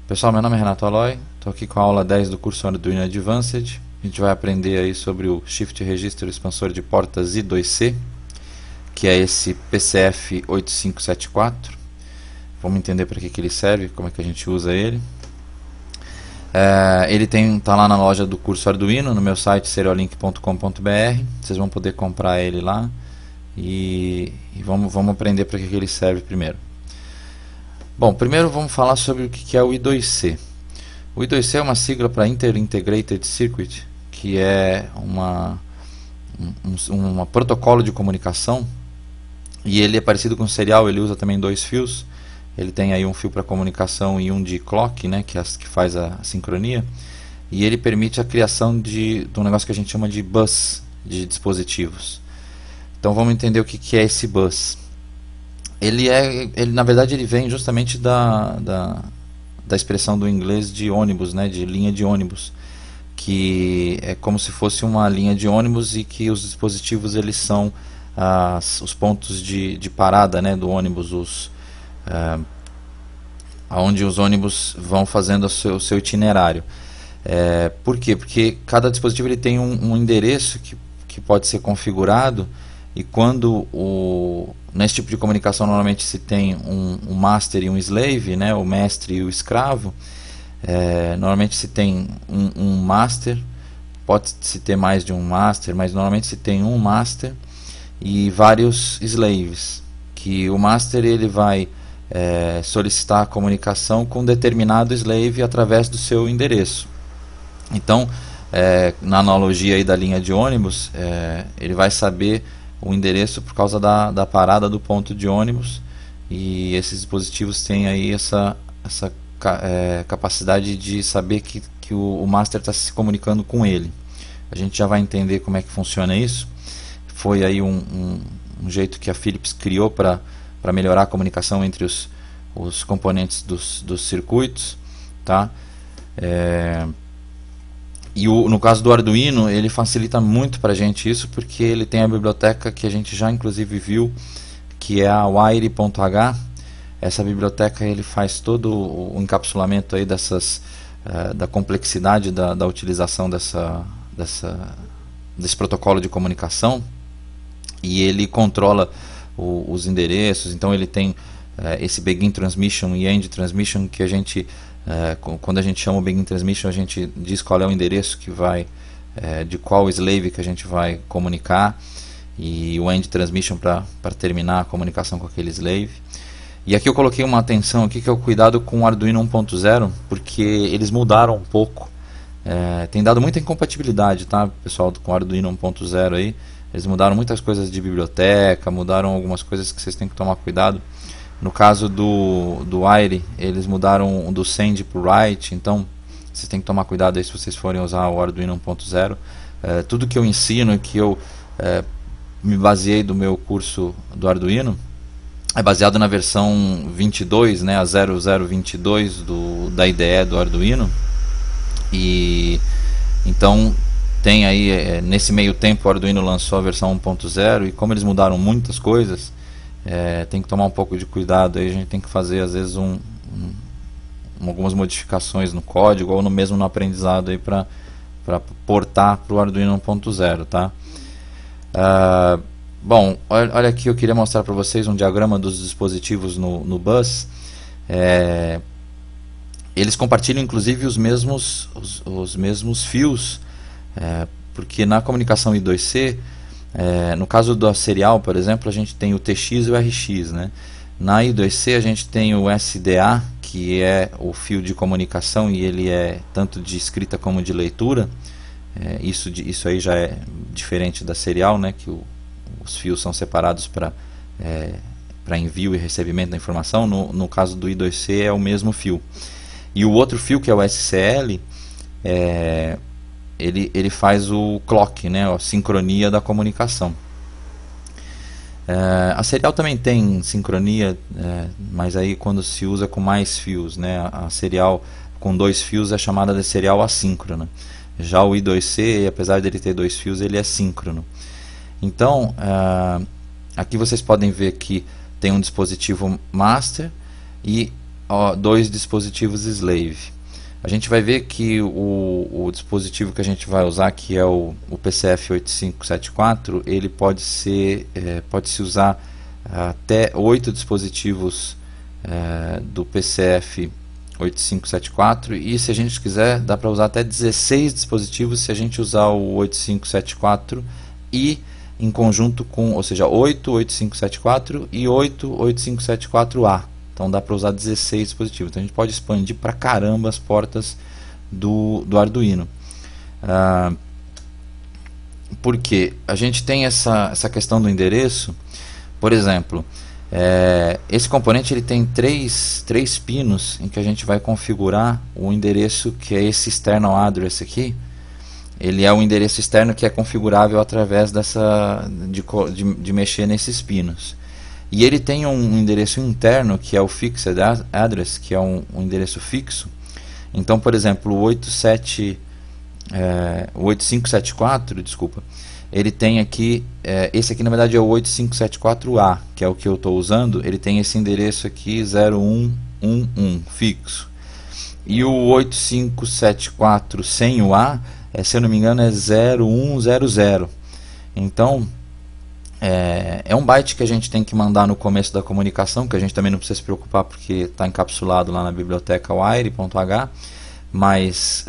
Pessoal, meu nome é Renato Aloy, estou aqui com a aula 10 do curso Arduino Advanced. A gente vai aprender aí sobre o Shift Register expansor de portas I2C, que é esse PCF 8574. Vamos entender para que ele serve, como é que a gente usa ele. Ele está lá na loja do curso Arduino, no meu site serialink.com.br. Vocês vão poder comprar ele lá e vamos aprender para que ele serve primeiro. Bom, primeiro vamos falar sobre o que é o I2C. O I2C é uma sigla para Inter-Integrated Circuit, que é um protocolo de comunicação, e ele é parecido com o serial. Ele usa também dois fios. Ele tem aí um fio para comunicação e um de clock, né, que faz a sincronia, e ele permite a criação de um negócio que a gente chama de bus de dispositivos. Então vamos entender o que é esse bus. Ele na verdade ele vem justamente da expressão do inglês de ônibus, né, de linha de ônibus, que é como se fosse uma linha de ônibus e que os dispositivos eles são os pontos de parada, né, do ônibus, onde os ônibus vão fazendo o seu itinerário. Por quê? Porque cada dispositivo ele tem um endereço que pode ser configurado, e quando nesse tipo de comunicação normalmente se tem um master e um slave, né, o mestre e o escravo. Normalmente se tem um master, pode-se ter mais de um master, mas normalmente se tem um master e vários slaves, que o master ele vai solicitar a comunicação com determinado slave através do seu endereço. Então, na analogia aí da linha de ônibus, ele vai saber o endereço por causa da parada do ponto de ônibus, e esses dispositivos têm aí essa capacidade de saber que o master está se comunicando com ele. A gente já vai entender como é que funciona isso. Foi aí um jeito que a Philips criou para melhorar a comunicação entre os componentes dos circuitos, tá? E no caso do Arduino, ele facilita muito para a gente isso, porque ele tem a biblioteca que a gente já inclusive viu, que é a Wire.h. Essa biblioteca ele faz todo o encapsulamento aí da complexidade da utilização desse protocolo de comunicação, e ele controla os endereços. Então ele tem esse Begin Transmission e End Transmission, que a gente, quando a gente chama o Begin Transmission, a gente diz qual é o endereço que vai, de qual slave que a gente vai comunicar, e o End Transmission para terminar a comunicação com aquele slave. E aqui eu coloquei uma atenção aqui, que é o cuidado com o Arduino 1.0, porque eles mudaram um pouco. Tem dado muita incompatibilidade, tá, pessoal, com o Arduino 1.0 aí. Eles mudaram muitas coisas de biblioteca, mudaram algumas coisas que vocês têm que tomar cuidado. No caso do Wire, eles mudaram do send para o write, então vocês têm que tomar cuidado aí se vocês forem usar o Arduino 1.0. Tudo que eu ensino, que eu me baseei do meu curso do Arduino, é baseado na versão 22, né, a 0022 da IDE do Arduino. E então tem aí, nesse meio tempo, o Arduino lançou a versão 1.0, e como eles mudaram muitas coisas, tem que tomar um pouco de cuidado aí. A gente tem que fazer às vezes algumas modificações no código, ou mesmo no aprendizado aí para portar para o Arduino 1.0, tá? Bom, olha aqui, eu queria mostrar para vocês um diagrama dos dispositivos no bus. Eles compartilham inclusive os mesmos fios, porque na comunicação I2C, no caso do serial, por exemplo, a gente tem o TX e o RX, né? Na I2C a gente tem o SDA, que é o fio de comunicação, e ele é tanto de escrita como de leitura. Isso aí já é diferente da serial, né? Que os fios são separados para envio e recebimento da informação. No caso do I2C é o mesmo fio. E o outro fio, que é o SCL, ele faz o clock, né, a sincronia da comunicação. A serial também tem sincronia, mas aí quando se usa com mais fios, né, a serial com dois fios é chamada de serial assíncrona. Já o I2C, apesar de ele ter dois fios, ele é síncrono. Então, aqui vocês podem ver que tem um dispositivo master, e dois dispositivos slave. A gente vai ver que o dispositivo que a gente vai usar, que é o PCF8574, ele pode se usar até 8 dispositivos do PCF8574, e se a gente quiser dá para usar até 16 dispositivos se a gente usar o 8574 e em conjunto com, ou seja, 8 8574 e 8 8574A. Então dá para usar 16 dispositivos. Então a gente pode expandir para caramba as portas do Arduino. Porque a gente tem essa questão do endereço. Por exemplo, esse componente ele tem três pinos em que a gente vai configurar o endereço, que é esse external address aqui. Ele é o endereço externo que é configurável através de mexer nesses pinos. E ele tem um endereço interno que é o fixed address, que é um endereço fixo. Então, por exemplo, o 8574, desculpa, ele tem aqui, esse aqui na verdade é o 8574A, que é o que eu estou usando. Ele tem esse endereço aqui 0111 fixo. E o 8574 sem o A, se eu não me engano, é 0100. Então é um byte que a gente tem que mandar no começo da comunicação, que a gente também não precisa se preocupar porque está encapsulado lá na biblioteca wire.h, mas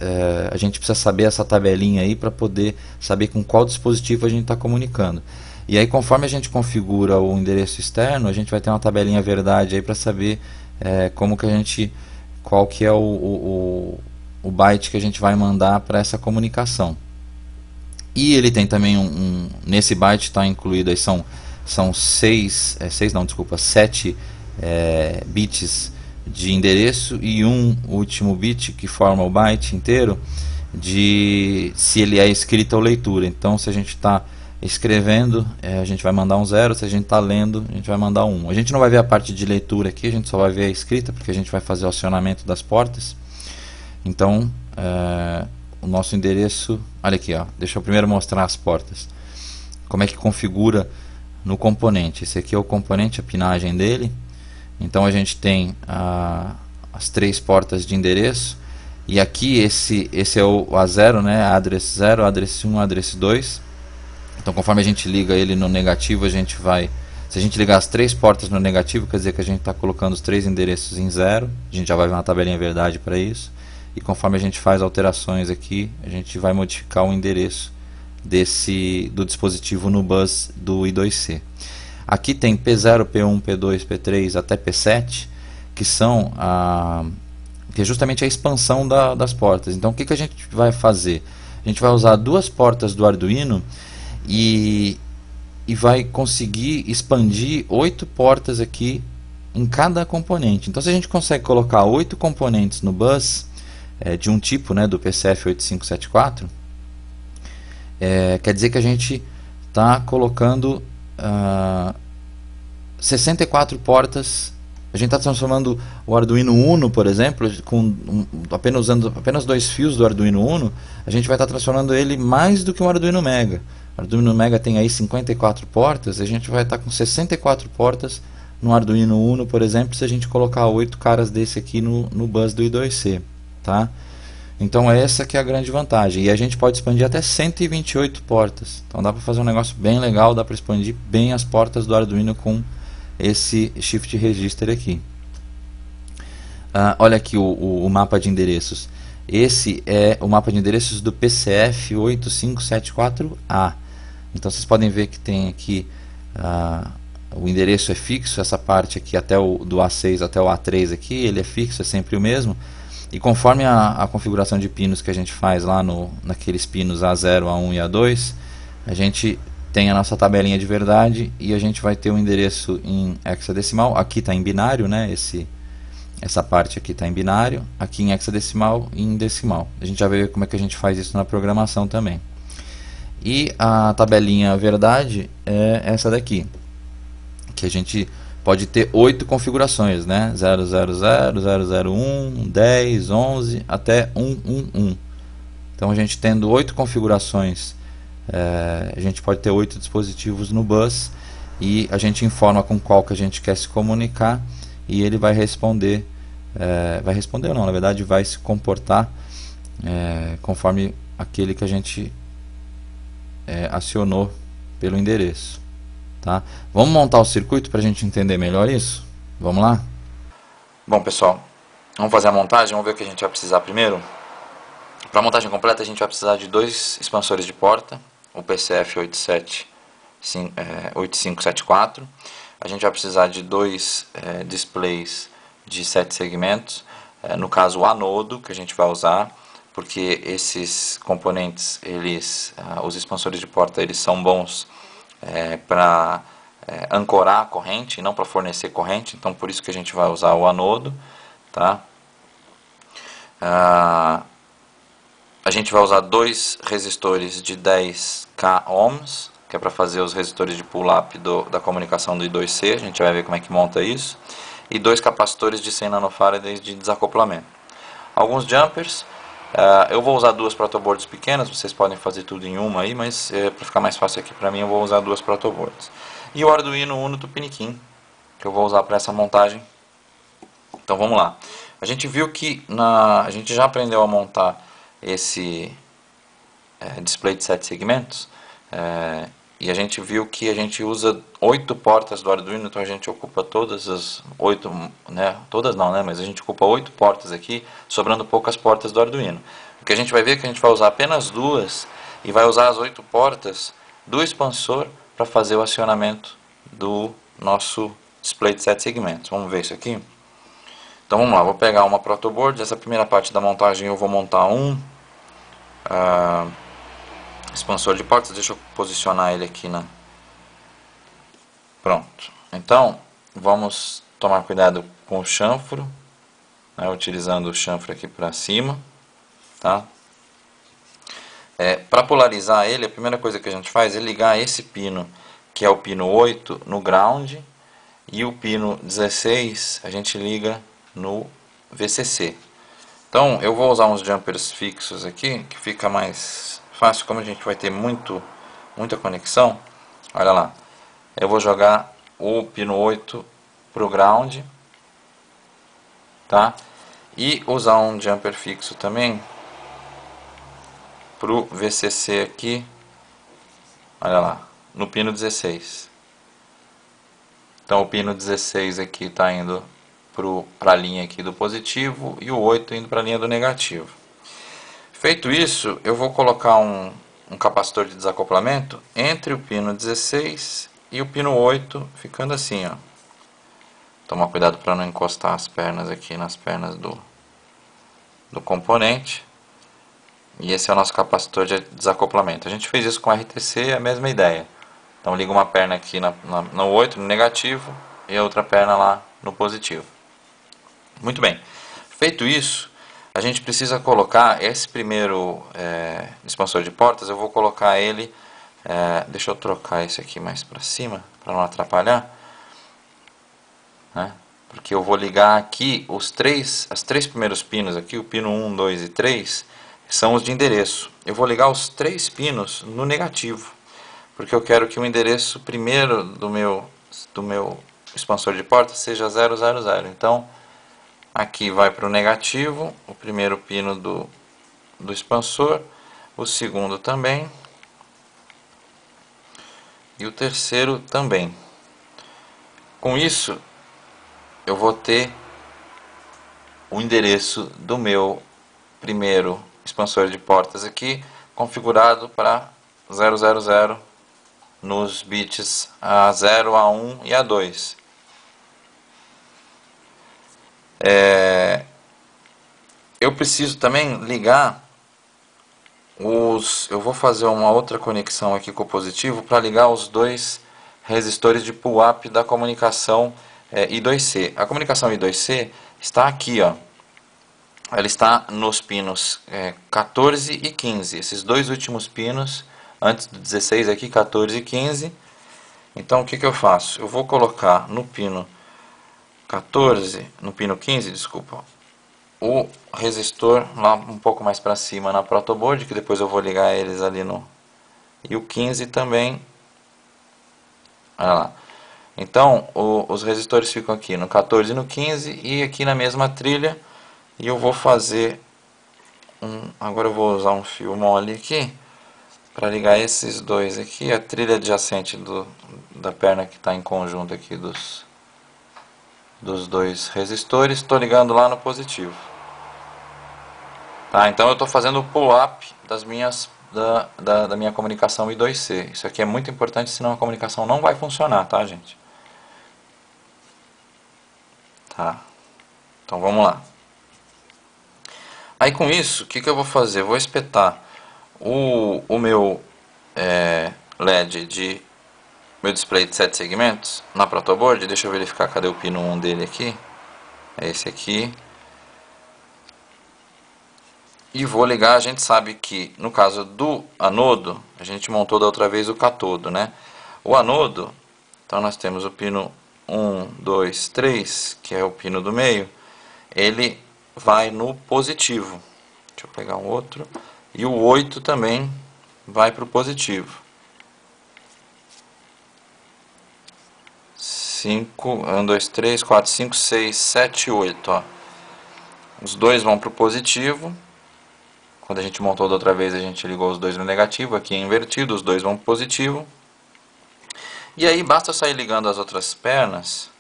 a gente precisa saber essa tabelinha aí para poder saber com qual dispositivo a gente está comunicando. E aí, conforme a gente configura o endereço externo, a gente vai ter uma tabelinha verdade aí para saber qual que é o byte que a gente vai mandar para essa comunicação. E ele tem também nesse byte está incluído aí são 7 bits de endereço e um último bit que forma o byte inteiro de se ele é escrita ou leitura. Então, se a gente está escrevendo, a gente vai mandar um 0, se a gente está lendo, a gente vai mandar um 1. A gente não vai ver a parte de leitura aqui, a gente só vai ver a escrita, porque a gente vai fazer o acionamento das portas. Então, o nosso endereço, olha aqui, ó, deixa eu primeiro mostrar as portas, como é que configura no componente. Esse aqui é o componente, a pinagem dele. Então a gente tem as 3 portas de endereço, e aqui esse é o A0, né, address 0, address 1, address 2. Então conforme a gente liga ele no negativo, a gente vai, se a gente ligar as 3 portas no negativo, quer dizer que a gente está colocando os 3 endereços em 0. A gente já vai ver uma tabelinha verdade para isso. E conforme a gente faz alterações aqui, a gente vai modificar o endereço do dispositivo no bus do I2C. Aqui tem P0, P1, P2, P3 até P7, que é justamente a expansão das portas. Então o que a gente vai fazer? A gente vai usar 2 portas do Arduino e vai conseguir expandir 8 portas aqui em cada componente. Então se a gente consegue colocar 8 componentes no bus de um tipo, né, do PCF8574, quer dizer que a gente está colocando 64 portas. A gente está transformando o Arduino Uno, por exemplo, usando apenas 2 fios do Arduino Uno, a gente vai estar transformando ele mais do que um Arduino Mega. O Arduino Mega tem aí 54 portas, a gente vai estar com 64 portas no Arduino Uno, por exemplo, se a gente colocar 8 caras desse aqui no bus do I2C. Tá? Então essa que é a grande vantagem, e a gente pode expandir até 128 portas. Então dá para fazer um negócio bem legal, dá para expandir bem as portas do Arduino com esse Shift Register aqui. Olha aqui o mapa de endereços. Esse é o mapa de endereços do PCF8574A. Então vocês podem ver que tem aqui o endereço é fixo, essa parte aqui até do A6 até o A3 aqui, ele é fixo, é sempre o mesmo. E conforme a configuração de pinos que a gente faz lá naqueles pinos A0, A1 e A2, a gente tem a nossa tabelinha de verdade e a gente vai ter o endereço em hexadecimal. Aqui está em binário, né? Essa parte aqui está em binário, aqui em hexadecimal e em decimal. A gente já vai ver como é que a gente faz isso na programação também. E a tabelinha verdade é essa daqui, que a gente pode ter 8 configurações, né? 000, 001, 10, 11 até 111. Então a gente tendo 8 configurações, a gente pode ter 8 dispositivos no bus, e a gente informa com qual que a gente quer se comunicar e ele vai responder vai responder ou não, na verdade vai se comportar conforme aquele que a gente acionou pelo endereço, tá? Vamos montar o circuito para a gente entender melhor isso? Vamos lá? Bom, pessoal, vamos fazer a montagem, vamos ver o que a gente vai precisar primeiro. Para a montagem completa a gente vai precisar de 2 expansores de porta, o PCF 8574. A gente vai precisar de 2 displays de 7 segmentos, no caso o anodo que a gente vai usar, porque esses componentes, os expansores de porta, eles são bons para ancorar a corrente, não para fornecer corrente, então por isso que a gente vai usar o anodo, tá? A gente vai usar 2 resistores de 10k ohms, que é para fazer os resistores de pull-up da comunicação do I2C, a gente vai ver como é que monta isso, e 2 capacitores de 100 nanofarads de desacoplamento. Alguns jumpers, eu vou usar 2 protoboards pequenas, vocês podem fazer tudo em uma aí, mas para ficar mais fácil aqui para mim eu vou usar 2 protoboards. E o Arduino Uno Tupiniquim, que eu vou usar para essa montagem. Então vamos lá. A gente viu que a gente já aprendeu a montar esse display de 7 segmentos, e a gente viu que a gente usa 8 portas do Arduino, então a gente ocupa todas as 8, todas não, mas a gente ocupa 8 portas aqui, sobrando poucas portas do Arduino. O que a gente vai ver é que a gente vai usar apenas 2 e vai usar as 8 portas do expansor para fazer o acionamento do nosso display de 7 segmentos. Vamos ver isso aqui? Então vamos lá, vou pegar uma protoboard, essa primeira parte da montagem eu vou montar um expansor de portas, deixa eu posicionar ele aqui Pronto, então vamos tomar cuidado com o chanfro, utilizando o chanfro aqui para cima, tá? Para polarizar ele, a primeira coisa que a gente faz é ligar esse pino, que é o pino 8, no ground, e o pino 16 a gente liga no VCC. Então eu vou usar uns jumpers fixos aqui, que fica mais fácil, como a gente vai ter muita conexão. Olha lá, eu vou jogar o pino 8 para o ground, tá? E usar um jumper fixo também para o VCC aqui, olha lá, no pino 16. Então o pino 16 aqui está indo para a linha aqui do positivo e o 8 indo para a linha do negativo. Feito isso, eu vou colocar um capacitor de desacoplamento entre o pino 16 e o pino 8, ficando assim, ó. Tomar cuidado para não encostar as pernas aqui nas pernas do componente. E esse é o nosso capacitor de desacoplamento. A gente fez isso com RTC, é a mesma ideia. Então liga uma perna aqui no 8, no negativo, e a outra perna lá no positivo. Muito bem. Feito isso, a gente precisa colocar esse primeiro expansor de portas, eu vou colocar ele, deixa eu trocar esse aqui mais para cima, para não atrapalhar, porque eu vou ligar aqui os 3 primeiros pinos aqui, o pino 1, 2 e 3, são os de endereço. Eu vou ligar os 3 pinos no negativo, porque eu quero que o endereço primeiro do meu expansor de porta seja 000. Então, aqui vai para o negativo, o primeiro pino do expansor, o segundo também, e o terceiro também. Com isso, eu vou ter o endereço do meu primeiro expansor de portas aqui, configurado para 000 nos bits A0, A1 e A2. Eu preciso também ligar eu vou fazer uma outra conexão aqui com o positivo para ligar os 2 resistores de pull-up da comunicação I2C. A comunicação I2C está aqui, ó. Ela está nos pinos 14 e 15. Esses 2 últimos pinos, antes do 16 aqui, 14 e 15. Então o que eu faço? Eu vou colocar no pino 15, desculpa, o resistor lá um pouco mais para cima na protoboard, que depois eu vou ligar eles ali e o 15 também, olha lá, Então, os resistores ficam aqui no 14 e no 15 e aqui na mesma trilha. E eu vou fazer agora eu vou usar um fio mole aqui para ligar esses dois aqui, a trilha adjacente da perna que está em conjunto aqui dos dois resistores. Estou ligando lá no positivo. Tá, então eu estou fazendo o pull-up da minha comunicação I2C. Isso aqui é muito importante, senão a comunicação não vai funcionar, tá, gente? Tá. Então vamos lá. Aí com isso, o que eu vou fazer? Eu vou espetar o meu LED meu display de 7 segmentos na protoboard. Deixa eu verificar cadê o pino 1 dele aqui. É esse aqui. E vou ligar, a gente sabe que no caso do anodo, a gente montou da outra vez o catodo, né? O anodo, então nós temos o pino 1, 2, 3, que é o pino do meio, ele vai no positivo. Deixa eu pegar um outro. E o 8 também vai para o positivo. 5, 1, 2, 3, 4, 5, 6, 7, 8. Ó. Os dois vão para o positivo. Quando a gente montou da outra vez, a gente ligou os dois no negativo. Aqui é invertido, os dois vão para o positivo. E aí basta sair ligando as outras pernas.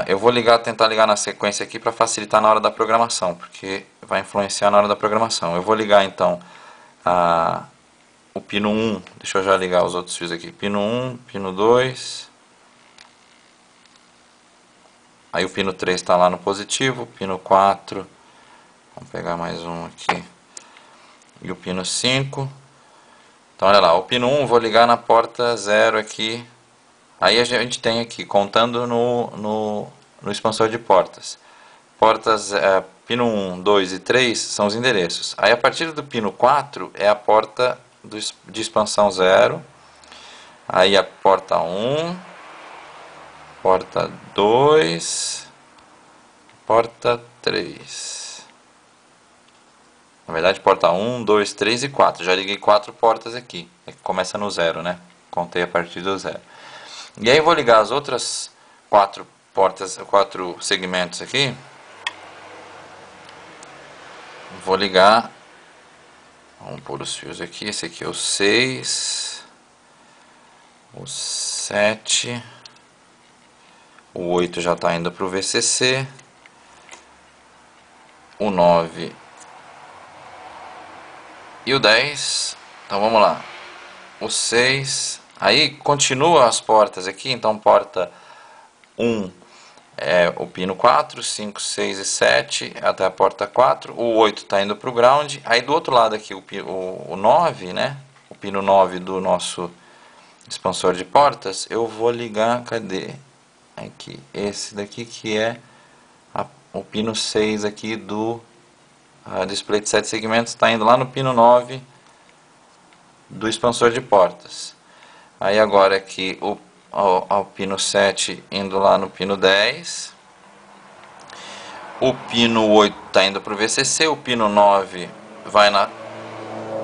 Eu vou tentar ligar na sequência aqui para facilitar na hora da programação, porque vai influenciar na hora da programação. Eu vou ligar então o pino 1, deixa eu já ligar os outros fios aqui. Pino 1, pino 2. Aí o pino 3 está lá no positivo, pino 4. Vamos pegar mais um aqui. E o pino 5. Então olha lá, o pino 1 vou ligar na porta 0 aqui. Aí a gente tem aqui, contando no expansor de portas. Portas pino 1, 2 e 3 são os endereços. Aí a partir do pino 4 é a porta de expansão 0. Aí a porta 1, porta 2, porta 3. Na verdade, porta 1, 2, 3 e 4. Já liguei 4 portas aqui. Começa no 0, né? Contei a partir do 0. E aí eu vou ligar as outras 4 portas, 4 segmentos aqui. Vou ligar. Vamos pôr os fios aqui. Esse aqui é o 6. O 7. O 8 já está indo para o VCC. O 9 e o 10. Então vamos lá. O 6. Aí continua as portas aqui. Então porta 1 é o pino 4, 5, 6 e 7 até a porta 4. O 8 está indo para o ground. Aí do outro lado aqui o 9, né? O pino 9 do nosso expansor de portas. Eu vou ligar, cadê? Aqui, esse daqui que é o pino 6 aqui do display de 7 segmentos, está indo lá no pino 9 do expansor de portas. Aí agora aqui o pino 7 indo lá no pino 10. O pino 8 está indo para o VCC. O pino 9 vai na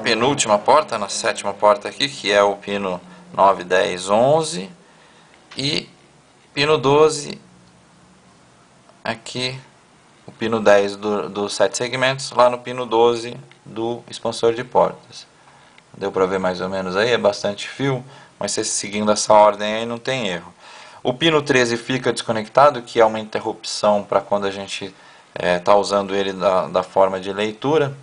penúltima porta, na sétima porta aqui, que é o pino 9, 10, 11. E pino 12 aqui, o pino 10 dos 7 segmentos, lá no pino 12 do expansor de portas. Deu para ver mais ou menos aí? É bastante fio, mas se seguindo essa ordem aí não tem erro. O pino 13 fica desconectado, que é uma interrupção para quando a gente está usando ele da forma de leitura,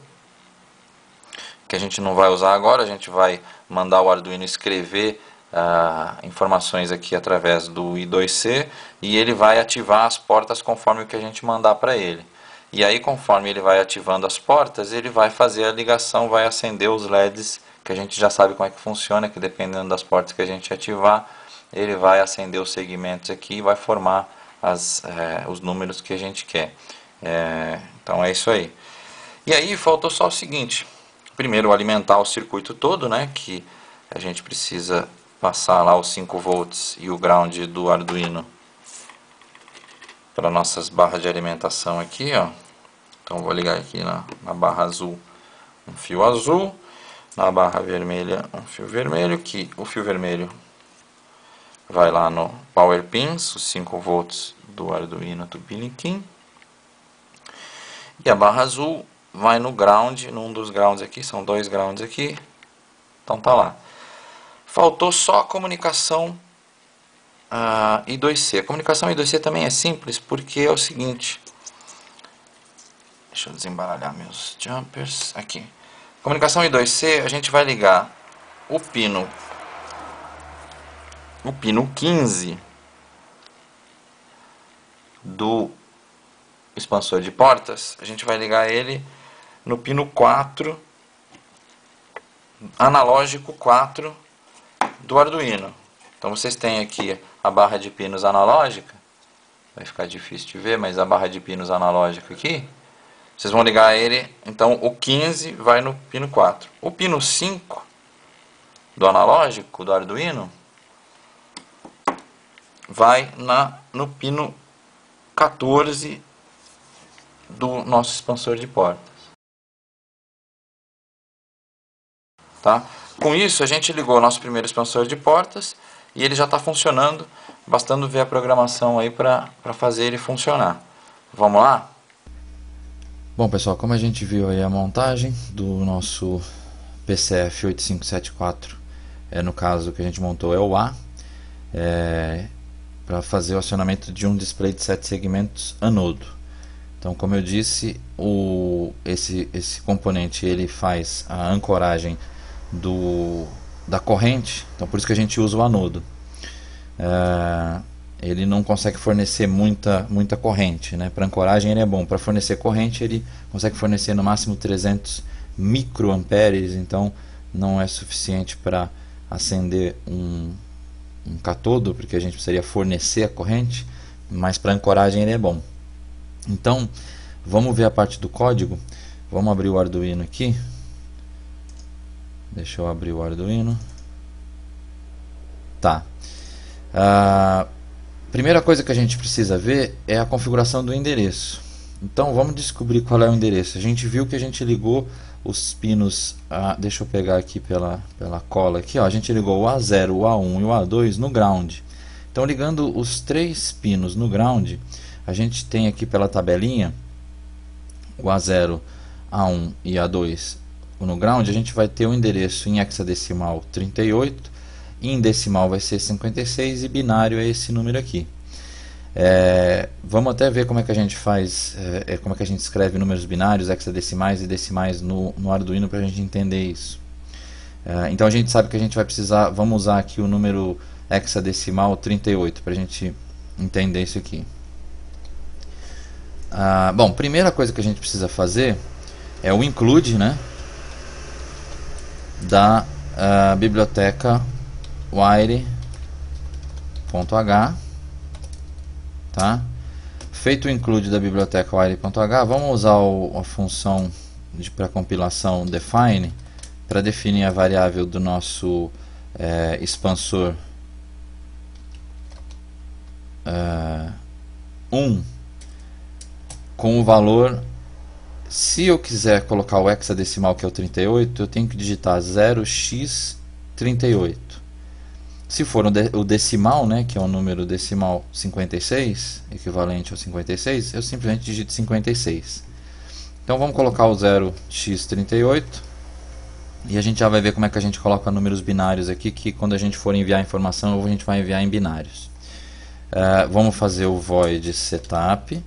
que a gente não vai usar agora. A gente vai mandar o Arduino escrever informações aqui através do I2C e ele vai ativar as portas conforme o que a gente mandar para ele. E aí, conforme ele vai ativando as portas, ele vai fazer a ligação, vai acender os LEDs, que a gente já sabe como é que funciona, que dependendo das portas que a gente ativar, ele vai acender os segmentos aqui e vai formar os números que a gente quer. Então é isso aí. E aí faltou só o seguinte: primeiro alimentar o circuito todo, né, que a gente precisa passar lá os 5 volts e o ground do Arduino para nossas barras de alimentação aqui, ó. Então vou ligar aqui na barra azul um fio azul, na barra vermelha um fio vermelho, que o fio vermelho vai lá no Power Pins, os 5 volts do Arduino Tupiniquim. E a barra azul vai no ground, num dos grounds aqui, são 2 grounds aqui. Então tá lá. Faltou só a comunicação I2C. A comunicação I2C também é simples, porque é o seguinte. Deixa eu desembaralhar meus jumpers aqui. Comunicação I2C, a gente vai ligar o pino 15 do expansor de portas, a gente vai ligar ele no pino 4, analógico 4 do Arduino. Então vocês têm aqui a barra de pinos analógica, vai ficar difícil de ver, mas a barra de pinos analógica aqui, vocês vão ligar ele, então o 15 vai no pino 4. O pino 5 do analógico do Arduino vai no pino 14 do nosso expansor de portas. Tá? Com isso, a gente ligou o nosso primeiro expansor de portas e ele já está funcionando, bastando ver a programação aí para fazer ele funcionar. Vamos lá? Bom, pessoal, como a gente viu aí a montagem do nosso PCF 8574, no caso que a gente montou é o A, para fazer o acionamento de um display de 7 segmentos anodo. Então, como eu disse, esse componente ele faz a ancoragem da corrente, então por isso que a gente usa o anodo. Ele não consegue fornecer muita corrente, né? Para ancoragem ele é bom, para fornecer corrente ele consegue fornecer no máximo 300 microamperes, então não é suficiente para acender um catodo, porque a gente precisaria fornecer a corrente, mas para ancoragem ele é bom. Então, vamos ver a parte do código. Vamos abrir o Arduino aqui. Deixa eu abrir o Arduino. Tá. Primeira coisa que a gente precisa ver é a configuração do endereço. Então, vamos descobrir qual é o endereço. A gente viu que a gente ligou os pinos, deixa eu pegar aqui pela cola aqui, ó, a gente ligou o A0, o A1 e o A2 no ground. Então, ligando os 3 pinos no ground, a gente tem aqui pela tabelinha o A0, A1 e A2 no ground. A gente vai ter o endereço em hexadecimal 38, em decimal vai ser 56 e binário é esse número aqui. Vamos até ver como é que a gente faz, como é que a gente escreve números binários, hexadecimais e decimais no Arduino para a gente entender isso. Então a gente sabe que a gente vai precisar, vamos usar aqui o número hexadecimal 38 para a gente entender isso aqui. Bom, primeira coisa que a gente precisa fazer é o include, né, da biblioteca wire.h, tá? Feito o include da biblioteca wire.h, vamos usar a função para compilação define para definir a variável do nosso expansor 1 com o valor. Se eu quiser colocar o hexadecimal, que é o 38, eu tenho que digitar 0x38. Se for o decimal, né, que é o número decimal 56, equivalente ao 56, eu simplesmente digito 56. Então vamos colocar o 0x38 e a gente já vai ver como é que a gente coloca números binários aqui, que quando a gente for enviar informação, a gente vai enviar em binários. Vamos fazer o void setup.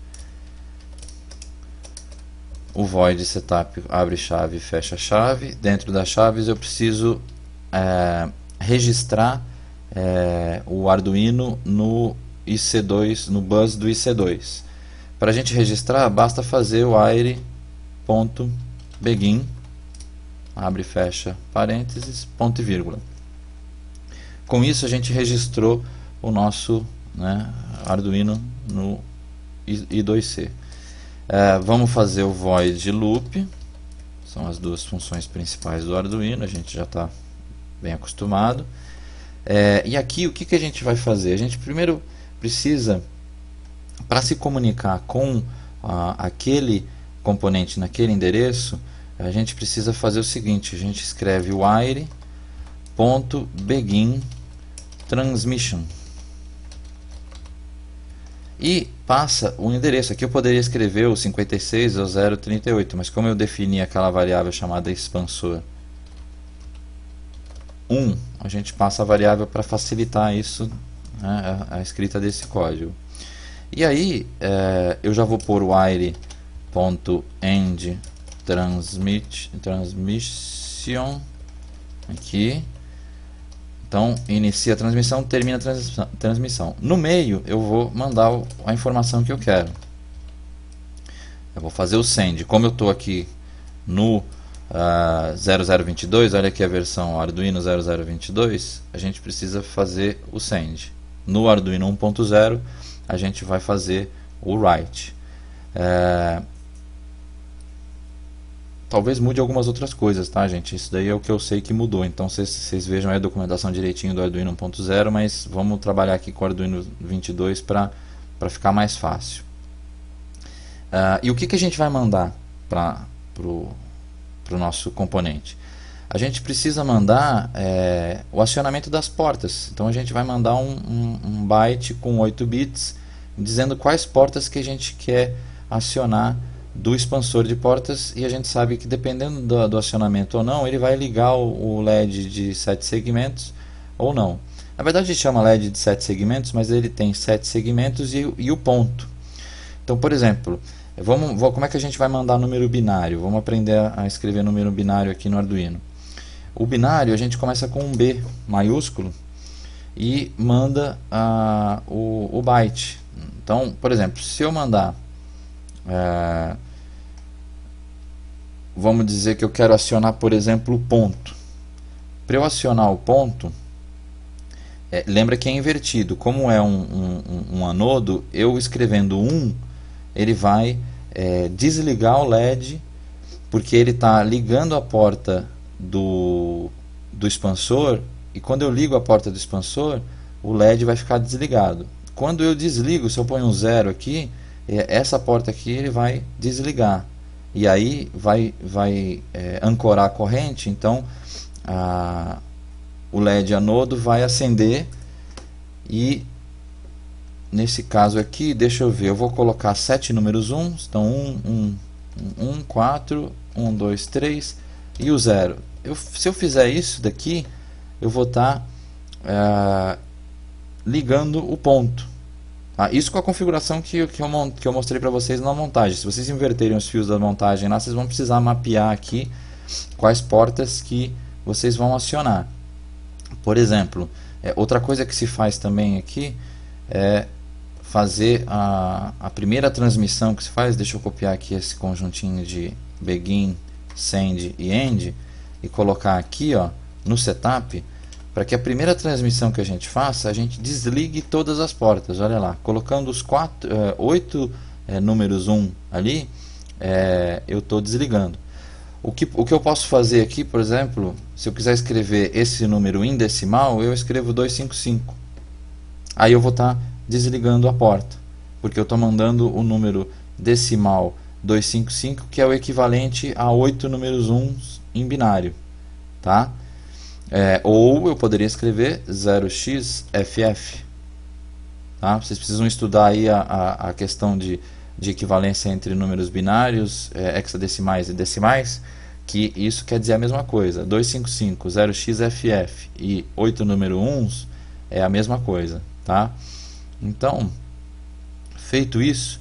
O void setup abre chave e fecha chave. Dentro das chaves eu preciso registrar o Arduino no IC2, no bus do IC2. Para a gente registrar, basta fazer o wire.begin, abre e fecha parênteses, ponto e vírgula. Com isso a gente registrou o nosso, né, Arduino no I2C. Vamos fazer o void loop, são as duas funções principais do Arduino, a gente já está bem acostumado. E aqui o que a gente vai fazer? A gente primeiro precisa, para se comunicar com aquele componente naquele endereço, a gente precisa fazer o seguinte: a gente escreve wire.begin transmission. e passa o endereço. Aqui eu poderia escrever o 56 ou 038, mas como eu defini aquela variável chamada expansor 1, a gente passa a variável para facilitar isso, né, a escrita desse código. E aí eu já vou pôr o while.end transmission aqui. Então inicia a transmissão, termina a transmissão. No meio eu vou mandar a informação que eu quero. Eu vou fazer o send. Como eu estou aqui no 0022, olha aqui a versão Arduino 0022, a gente precisa fazer o send. No Arduino 1.0 a gente vai fazer o write. Talvez mude algumas outras coisas, tá, gente? Isso daí é o que eu sei que mudou. Então vocês vejam aí a documentação direitinho do Arduino 1.0, mas vamos trabalhar aqui com o Arduino 22 para ficar mais fácil. E o que a gente vai mandar para o nosso componente? A gente precisa mandar o acionamento das portas. Então a gente vai mandar um byte com 8 bits dizendo quais portas que a gente quer acionar do expansor de portas, e a gente sabe que dependendo do acionamento ou não, ele vai ligar o LED de 7 segmentos ou não. Na verdade ele chama LED de 7 segmentos, mas ele tem 7 segmentos e o ponto. Então, por exemplo, como é que a gente vai mandar número binário? Vamos aprender a escrever número binário aqui no Arduino. O binário a gente começa com um B maiúsculo e manda o byte. Então, por exemplo, se eu mandar vamos dizer que eu quero acionar, por exemplo, o ponto. Para eu acionar o ponto, lembra que é invertido. Como é um anodo, eu escrevendo 1, ele vai desligar o LED, porque ele está ligando a porta do expansor, e quando eu ligo a porta do expansor, o LED vai ficar desligado. Quando eu desligo, se eu ponho um 0 aqui, essa porta aqui ele vai desligar, e aí vai ancorar a corrente. Então o LED anodo vai acender, e nesse caso aqui, deixa eu ver, eu vou colocar 7 números 1, então 1, 4, 1, 2, 3 e o 0. Se eu fizer isso daqui, eu vou estar ligando o ponto. Isso com a configuração que eu mostrei para vocês na montagem. Se vocês inverterem os fios da montagem lá, vocês vão precisar mapear aqui quais portas que vocês vão acionar. Por exemplo, outra coisa que se faz também aqui é fazer a primeira transmissão que se faz. Deixa eu copiar aqui esse conjuntinho de begin, send e end e colocar aqui, ó, no setup, para que a primeira transmissão que a gente faça, a gente desligue todas as portas. Olha lá, colocando os 8 números 1 ali, eu estou desligando. O que eu posso fazer aqui, por exemplo, se eu quiser escrever esse número em decimal, eu escrevo 255. Aí eu vou estar desligando a porta, porque eu estou mandando o número decimal 255, que é o equivalente a 8 números 1 em binário, tá? Ou eu poderia escrever 0xFF, tá? Vocês precisam estudar aí a questão de equivalência entre números binários, hexadecimais e decimais, que isso quer dizer a mesma coisa. 255, 0xFF e 8 número 1s é a mesma coisa, tá? Então, feito isso,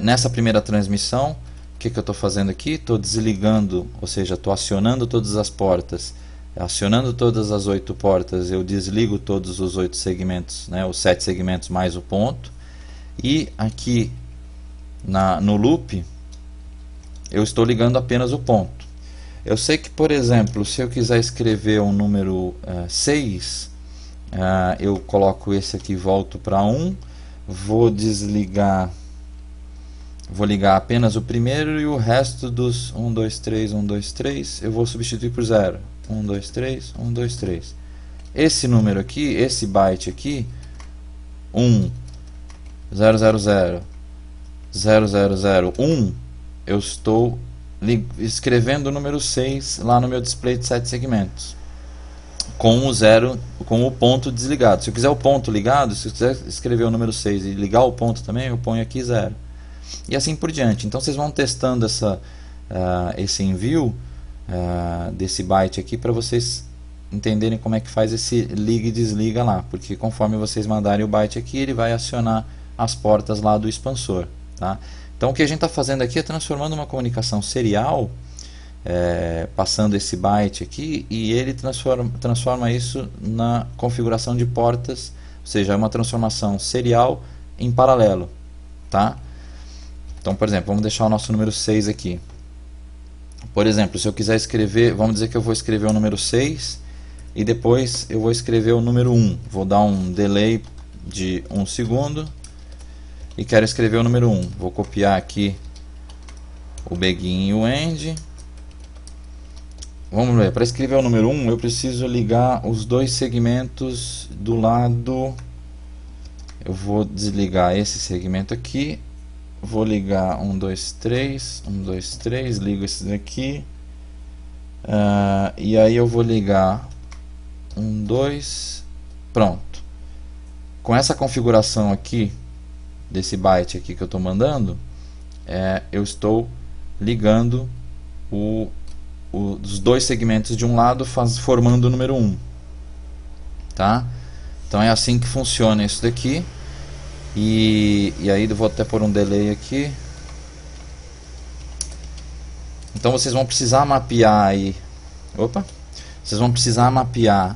nessa primeira transmissão, o que eu estou fazendo aqui? Estou desligando, ou seja, estou acionando todas as portas. Acionando todas as 8 portas, eu desligo todos os 8 segmentos, né, os 7 segmentos mais o ponto. E aqui no loop, eu estou ligando apenas o ponto. Eu sei que, por exemplo, se eu quiser escrever um número 6, eu coloco esse aqui, volto para 1, vou ligar apenas o primeiro, e o resto dos 1, 2, 3, 1, 2, 3, eu vou substituir por 0. 1, 2, 3, 1, 2, 3. Esse número aqui, esse byte aqui, 1, 0, 0, 0, 0, 0, 0, 1, eu estou escrevendo o número 6 lá no meu display de 7 segmentos, com o com o ponto desligado. Se eu quiser o ponto ligado, se eu quiser escrever o número 6 e ligar o ponto também, eu ponho aqui 0. E assim por diante. Então vocês vão testando esse envio desse byte aqui para vocês entenderem como é que faz esse liga e desliga lá, porque conforme vocês mandarem o byte aqui, ele vai acionar as portas lá do expansor, tá? Então o que a gente está fazendo aqui é transformando uma comunicação serial, passando esse byte aqui, e ele transforma isso na configuração de portas, ou seja, é uma transformação serial em paralelo, tá? Então, por exemplo, vamos deixar o nosso número 6 aqui. Por exemplo, se eu quiser escrever, vamos dizer que eu vou escrever o número 6 e depois eu vou escrever o número 1. Vou dar um delay de 1 segundo e quero escrever o número 1. Vou copiar aqui o begin e o end. Vamos ver, para escrever o número 1 eu preciso ligar os dois segmentos do lado. Eu vou desligar esse segmento aqui. Vou ligar 1, 2, 3, 1, 2, 3, ligo esse daqui. E aí eu vou ligar 1, 2, pronto. Com essa configuração aqui, desse byte aqui que eu estou mandando, eu estou ligando os dois segmentos de um lado, formando o número 1. Tá? Então é assim que funciona isso daqui. E aí eu vou até pôr um delay aqui. Então vocês vão precisar mapear aí. Opa! Vocês vão precisar mapear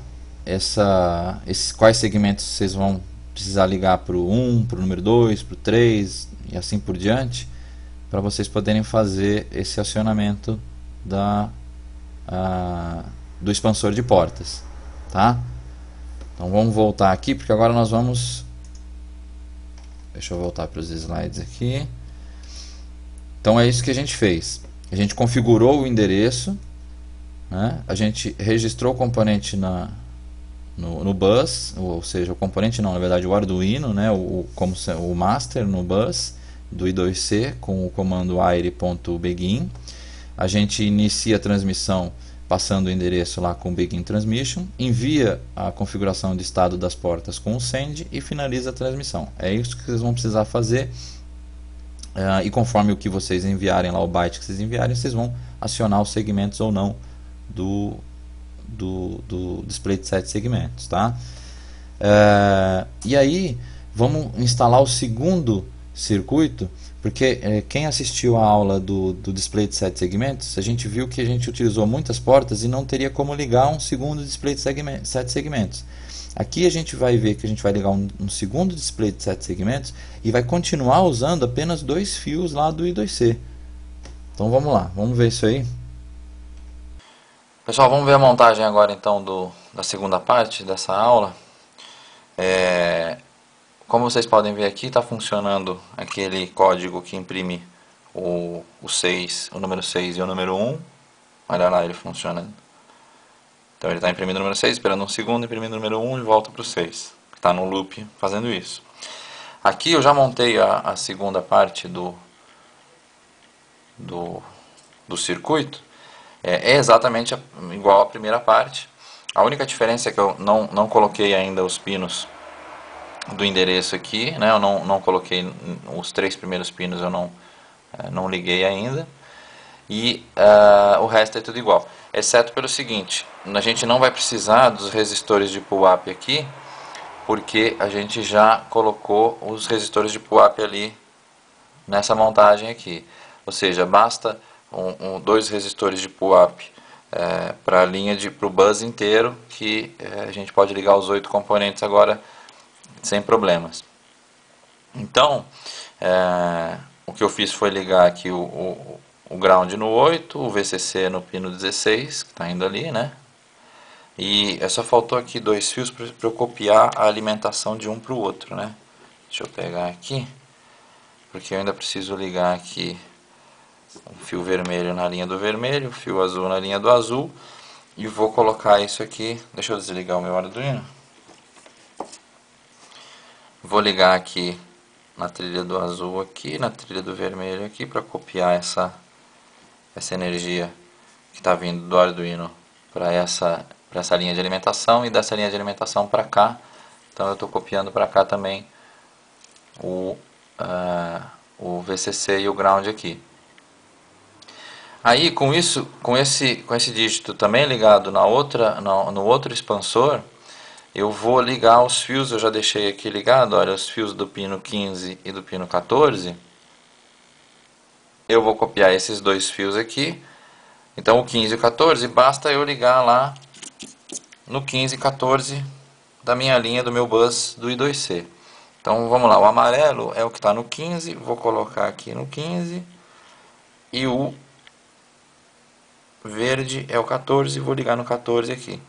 quais segmentos vocês vão precisar ligar para o 1, para o número 2, para o 3 e assim por diante, para vocês poderem fazer esse acionamento do expansor de portas, tá? Então vamos voltar aqui, porque agora nós vamos... Deixa eu voltar para os slides aqui. Então é isso que a gente fez. A gente configurou o endereço, né? A gente registrou o componente no bus, ou seja, o componente não, na verdade o Arduino, né? o master no bus do I2C com o comando aire.begin. A gente inicia a transmissão passando o endereço lá com o begin transmission, envia a configuração de estado das portas com o send e finaliza a transmissão. É isso que vocês vão precisar fazer, e conforme o que vocês enviarem lá, o byte que vocês enviarem, vocês vão acionar os segmentos ou não do display de 7 segmentos, tá? E aí vamos instalar o segundo circuito, porque quem assistiu a aula do display de 7 segmentos, a gente viu que a gente utilizou muitas portas e não teria como ligar um segundo display de 7 segmentos. Aqui a gente vai ver que a gente vai ligar um segundo display de 7 segmentos e vai continuar usando apenas 2 fios lá do I2C. Então vamos lá, vamos ver isso aí. Pessoal, vamos ver a montagem agora então da segunda parte dessa aula. Como vocês podem ver aqui, está funcionando aquele código que imprime o número 6 e o número 1. Olha lá, ele funciona. Então ele está imprimindo o número 6, esperando um segundo, imprimindo o número 1 e volta para o 6. Está no loop fazendo isso. Aqui eu já montei a segunda parte do circuito. É exatamente igual à primeira parte. A única diferença é que eu não coloquei ainda os pinos do endereço aqui, né? Eu não coloquei os 3 primeiros pinos, eu não liguei ainda. E o resto é tudo igual, exceto pelo seguinte: a gente não vai precisar dos resistores de pull-up aqui, porque a gente já colocou os resistores de pull-up ali nessa montagem aqui. Ou seja, basta 2 resistores de pull-up para a linha para o bus inteiro, que a gente pode ligar os 8 componentes agora sem problemas. Então, o que eu fiz foi ligar aqui o ground no 8, o VCC no pino 16, que está indo ali, né? E só faltou aqui 2 fios para eu copiar a alimentação de um para o outro, né? Deixa eu pegar aqui, porque eu ainda preciso ligar aqui um fio vermelho na linha do vermelho, fio azul na linha do azul, e vou colocar isso aqui. Deixa eu desligar o meu Arduino. Vou ligar aqui na trilha do azul aqui, na trilha do vermelho aqui, para copiar essa energia que está vindo do Arduino para essa para essa linha de alimentação e dessa linha de alimentação para cá. Então eu estou copiando para cá também o VCC e o ground aqui. Aí com isso, com esse dígito também ligado no outro expansor, eu vou ligar os fios. Eu já deixei aqui ligado, olha, os fios do pino 15 e do pino 14. Eu vou copiar esses dois fios aqui. Então o 15 e o 14, basta eu ligar lá no 15 e 14 da minha linha do meu bus do I2C. Então vamos lá, o amarelo é o que está no 15, vou colocar aqui no 15, e o verde é o 14, vou ligar no 14 aqui.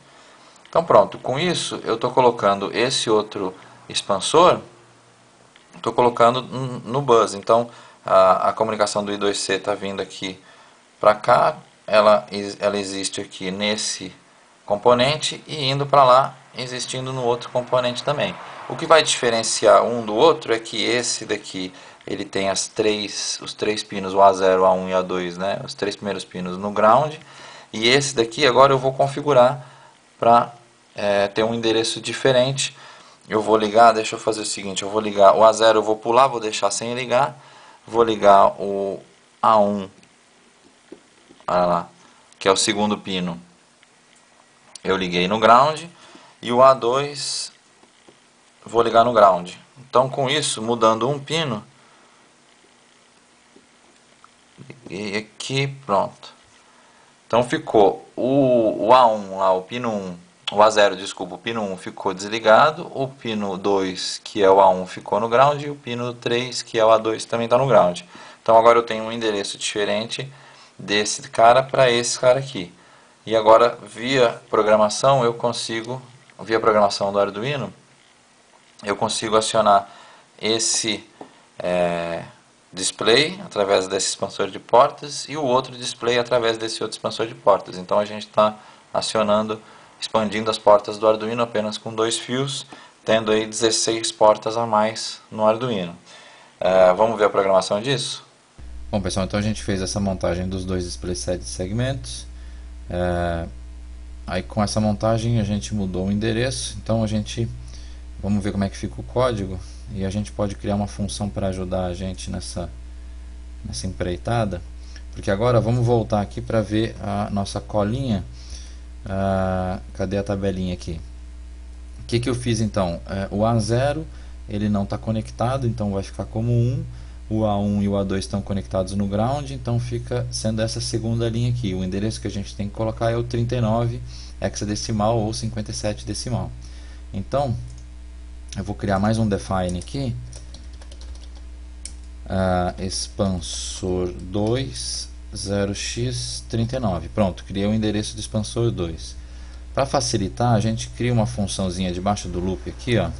Então pronto, com isso eu estou colocando esse outro expansor, estou colocando no bus. Então a comunicação do I2C está vindo aqui para cá, ela existe aqui nesse componente e indo para lá, existindo no outro componente também. O que vai diferenciar um do outro é que esse daqui ele tem os três pinos, o A0, A1 e A2, né? Os três primeiros pinos no ground, e esse daqui agora eu vou configurar para ter um endereço diferente. Eu vou ligar, deixa eu fazer o seguinte, eu vou ligar o A0, eu vou pular, vou deixar sem ligar, vou ligar o A1, olha lá, que é o segundo pino, eu liguei no ground, e o A2 vou ligar no ground. Então com isso, mudando um pino, e aqui pronto. Então ficou o A1 lá, o pino 1, o A0, desculpa, o pino 1 ficou desligado, o pino 2, que é o A1, ficou no ground, e o pino 3, que é o A2, também está no ground. Então agora eu tenho um endereço diferente desse cara para esse cara aqui. E agora, via programação, eu consigo, via programação do Arduino, eu consigo acionar esse display através desse expansor de portas e o outro display através desse outro expansor de portas. Então a gente está acionando, expandindo as portas do Arduino apenas com dois fios, tendo aí 16 portas a mais no Arduino. Vamos ver a programação disso? Bom pessoal, então a gente fez essa montagem dos dois display set segmentos. Aí com essa montagem a gente mudou o endereço. Então vamos ver como é que fica o código, e a gente pode criar uma função para ajudar a gente nessa empreitada. Porque agora vamos voltar aqui para ver a nossa colinha. Cadê a tabelinha aqui? O que eu fiz então? O A0 ele não está conectado, então vai ficar como 1. O A1 e o A2 estão conectados no ground, então fica sendo essa segunda linha aqui. O endereço que a gente tem que colocar é o 39 hexadecimal ou 57 decimal. Então eu vou criar mais um define aqui, expansor 2 0x39. Pronto, criei o endereço do expansor 2. Para facilitar, a gente cria uma funçãozinha debaixo do loop aqui, ó,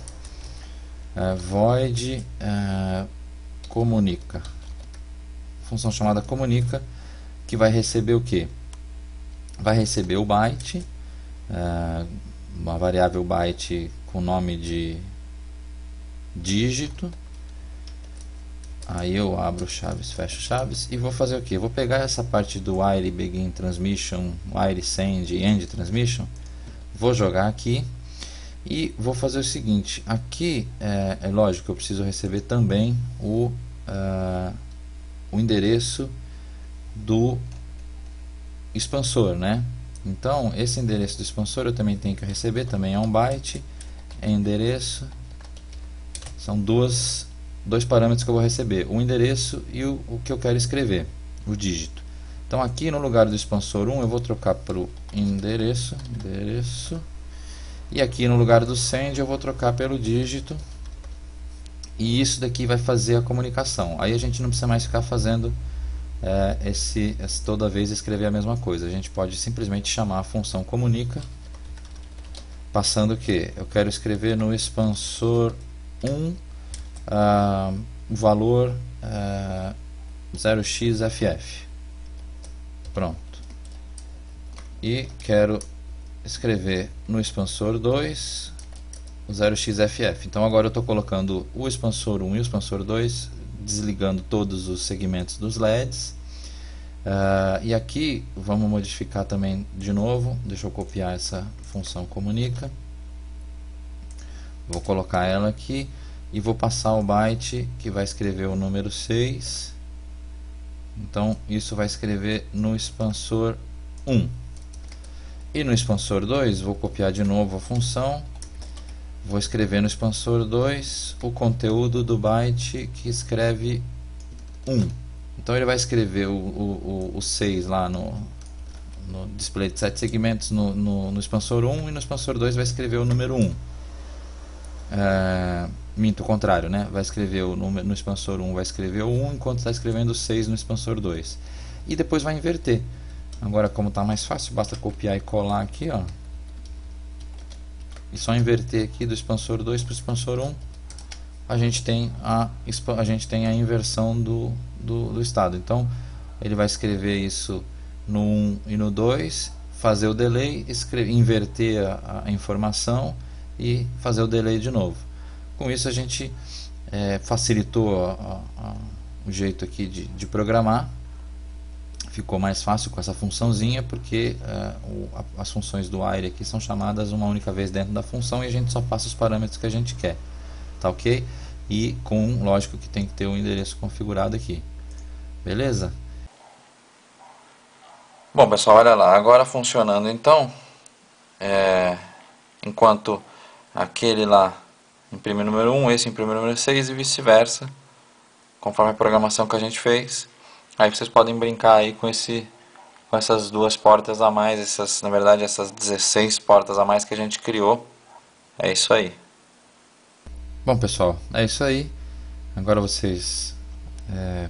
void comunica, função chamada comunica, que vai receber o que? Vai receber o byte, uma variável byte com nome de dígito. Aí eu abro chaves, fecho chaves e vou fazer o que? Vou pegar essa parte do while begin transmission, while send e end transmission, vou jogar aqui e vou fazer o seguinte. Aqui é lógico que eu preciso receber também o endereço do expansor, né? Então esse endereço do expansor eu também tenho que receber, também é um byte, endereço. São dois parâmetros que eu vou receber, o endereço e o que eu quero escrever, o dígito. Então aqui no lugar do expansor 1 eu vou trocar para o endereço, e aqui no lugar do send eu vou trocar pelo dígito, e isso daqui vai fazer a comunicação. Aí a gente não precisa mais ficar fazendo toda vez escrever a mesma coisa. A gente pode simplesmente chamar a função comunica, passando o que? Eu quero escrever no expansor 1 o valor 0xFF. Pronto. E quero escrever no expansor 2 o 0xFF. Então agora eu estou colocando o expansor 1 e o expansor 2, desligando todos os segmentos dos LEDs. E aqui vamos modificar também de novo. Deixa eu copiar essa função comunica, vou colocar ela aqui e vou passar o byte que vai escrever o número 6. Então isso vai escrever no expansor 1. E no expansor 2 vou copiar de novo a função, vou escrever no expansor 2 o conteúdo do byte que escreve 1. Então ele vai escrever o 6 lá no display de 7 segmentos no expansor 1, e no expansor 2 vai escrever o número 1. Minto, o contrário, né? Vai escrever no expansor 1 vai escrever o 1, enquanto está escrevendo o 6 no expansor 2. E depois vai inverter. Agora, como está mais fácil, basta copiar e colar aqui, ó. E só inverter aqui do expansor 2 para o expansor 1. A gente tem a inversão do estado. Então ele vai escrever isso no 1 e no 2, fazer o delay, inverter a informação e fazer o delay de novo. Com isso a gente facilitou o jeito aqui de programar. Ficou mais fácil com essa funçãozinha, porque as funções do while aqui são chamadas uma única vez dentro da função e a gente só passa os parâmetros que a gente quer. Tá ok? E lógico que tem que ter o endereço configurado aqui. Beleza? Bom, pessoal, olha lá. Agora funcionando então, enquanto aquele lá imprime o número 1, esse imprime o número 6 e vice-versa, conforme a programação que a gente fez. Aí vocês podem brincar aí com essas duas portas a mais, na verdade essas 16 portas a mais que a gente criou. É isso aí. Bom, pessoal, é isso aí. Agora vocês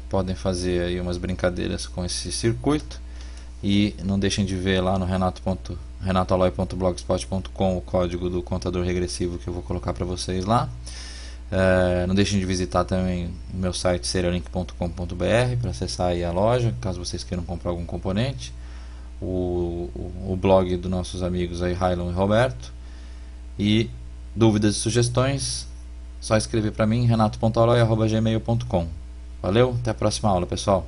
podem fazer aí umas brincadeiras com esse circuito. E não deixem de ver lá no renatoaloy.blogspot.com o código do contador regressivo que eu vou colocar para vocês lá. Não deixem de visitar também o meu site serialink.com.br para acessar aí a loja, caso vocês queiram comprar algum componente. O blog dos nossos amigos aí, Railon e Roberto. E dúvidas e sugestões, só escrever para mim, renato.aloy@gmail.com. Valeu, até a próxima aula, pessoal.